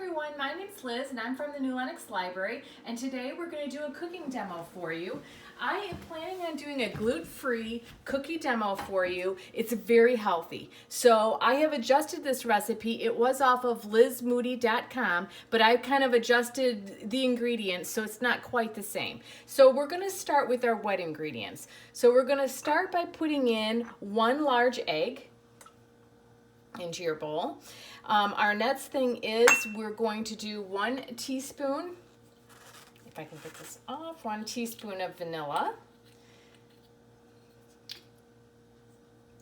everyone, my name's Liz and I'm from the new Lenox Library, and today we're going to do a cooking demo for you. I am planning on doing a gluten-free cookie demo for you. It's very healthy. So I have adjusted this recipe. It was off of lizmoody.com, but I've kind of adjusted the ingredients so it's not quite the same. So we're going to start with our wet ingredients. So we're going to start by putting in 1 large egg into your bowl. Our next thing is we're going to do 1 teaspoon, if I can get this off, 1 teaspoon of vanilla.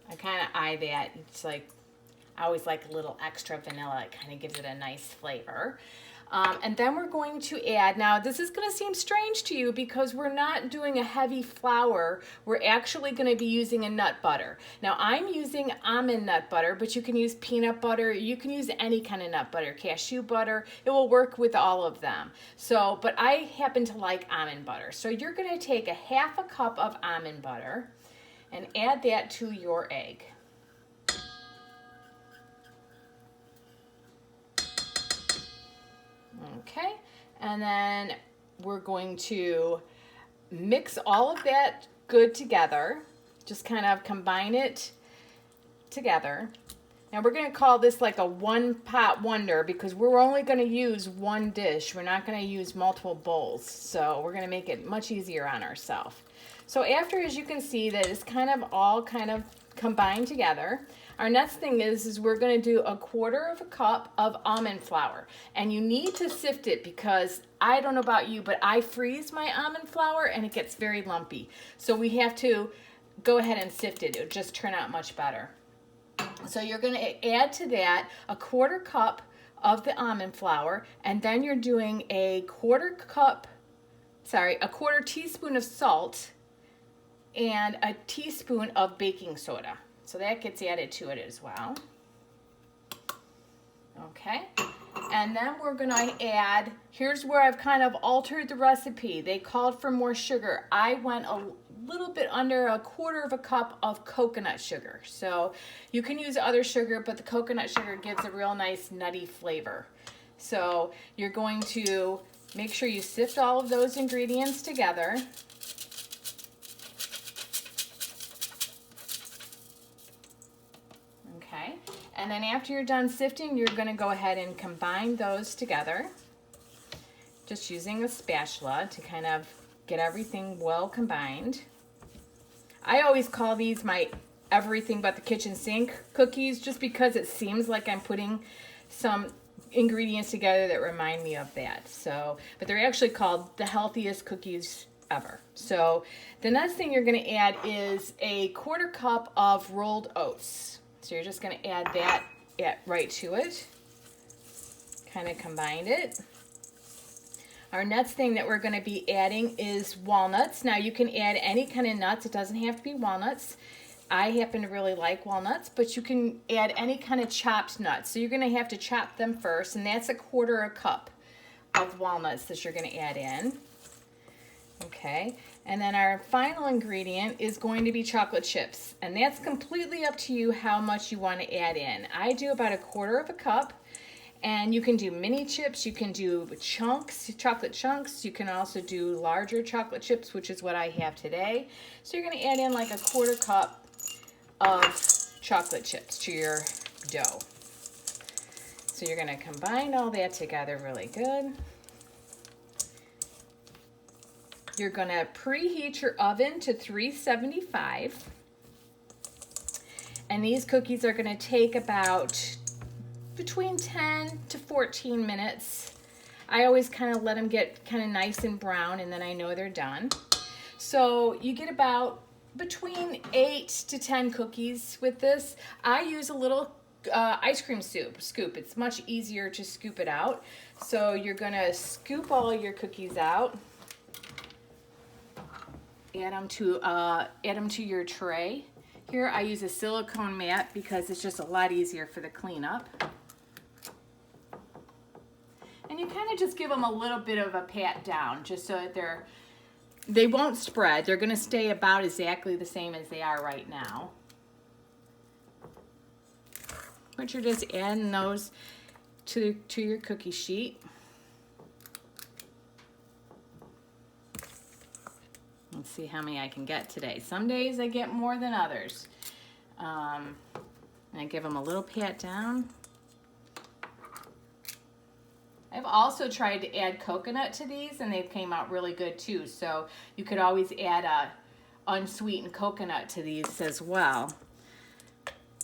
I kind of eye that. It's like, I always like a little extra vanilla. It kind of gives it a nice flavor. And then we're going to add, now this is going to seem strange to you because we're not doing a heavy flour. We're actually going to be using a nut butter. Now I'm using almond nut butter, but you can use peanut butter. You can use any kind of nut butter, cashew butter. It will work with all of them. So, but I happen to like almond butter. So you're going to take a 1/2 cup of almond butter and add that to your egg. Okay, and then we're going to mix all of that good together. Just kind of combine it together. Now we're going to call this like a one-pot wonder because we're only going to use 1 dish. We're not going to use multiple bowls, so we're going to make it much easier on ourselves. So after, as you can see, that it's kind of all kind of combined together. Our next thing is we're going to do 1/4 cup of almond flour, and you need to sift it because I don't know about you, but I freeze my almond flour and it gets very lumpy. So we have to go ahead and sift it. It'll just turn out much better. So you're going to add to that 1/4 cup of the almond flour, and then you're doing a 1/4 teaspoon of salt and a teaspoon of baking soda. So that gets added to it as well. Okay, and then we're gonna add, here's where I've kind of altered the recipe. They called for more sugar. I went a little bit under 1/4 cup of coconut sugar. So you can use other sugar, but the coconut sugar gives a real nice nutty flavor. So you're going to make sure you sift all of those ingredients together. And then after you're done sifting, you're going to go ahead and combine those together, just using a spatula to kind of get everything well combined. I always call these my everything but the kitchen sink cookies, just because it seems like I'm putting some ingredients together that remind me of that. So, but they're actually called the healthiest cookies ever. So the next thing you're going to add is 1/4 cup of rolled oats. So you're just going to add that right to it. Kind of combine it. Our next thing that we're going to be adding is walnuts. Now you can add any kind of nuts. It doesn't have to be walnuts. I happen to really like walnuts, but you can add any kind of chopped nuts. So you're going to have to chop them first, and that's 1/4 cup of walnuts that you're going to add in. Okay, and then our final ingredient is going to be chocolate chips, and that's completely up to you how much you want to add in. I do about 1/4 cup, and you can do mini chips, you can do chunks, chocolate chunks, you can also do larger chocolate chips, which is what I have today. So you're going to add in like 1/4 cup of chocolate chips to your dough. So you're going to combine all that together really good. You're going to preheat your oven to 375. And these cookies are going to take about between 10 to 14 minutes. I always kind of let them get kind of nice and brown, and then I know they're done. So you get about between 8 to 10 cookies with this. I use a little ice cream scoop. It's much easier to scoop it out. So you're going to scoop all your cookies out. Add them to your tray. Here I use a silicone mat because it's just a lot easier for the cleanup. And you kind of just give them a little bit of a pat down just so that they won't spread. They're going to stay about exactly the same as they are right now. But you're just adding those to your cookie sheet. Let's see how many I can get today. Some days I get more than others. And I give them a little pat down. I've also tried to add coconut to these, and they came out really good too. So you could always add a unsweetened coconut to these as well.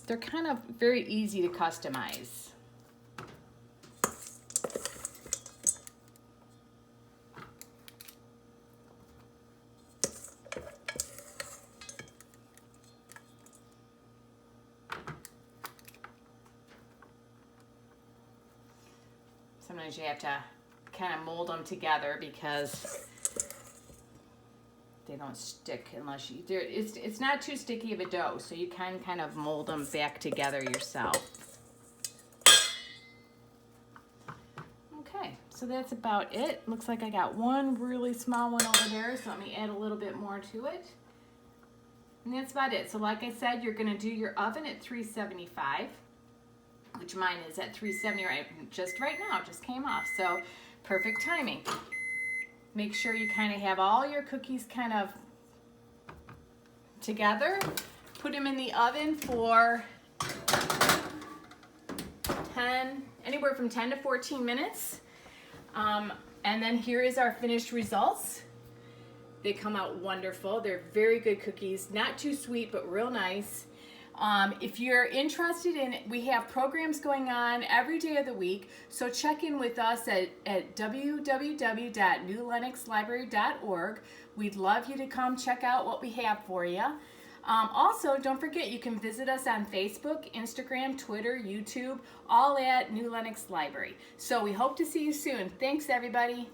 They're kind of very easy to customize. Sometimes you have to kind of mold them together because they don't stick unless you, it's not too sticky of a dough, so you can kind of mold them back together yourself. Okay, so that's about it. Looks like I got one really small one over there, so let me add a little bit more to it. And that's about it. So like I said, you're gonna do your oven at 375. Which mine is at 370 right now, it just came off, so perfect timing. Make sure you kind of have all your cookies kind of together. Put them in the oven for anywhere from 10 to 14 minutes. And then here is our finished results. They come out wonderful. They're very good cookies, not too sweet, but real nice. If you're interested in, we have programs going on every day of the week, so check in with us at www.newlenoxlibrary.org. We'd love you to come check out what we have for you. Also, don't forget you can visit us on Facebook, Instagram, Twitter, YouTube, all at New Lenox Library. So we hope to see you soon. Thanks, everybody.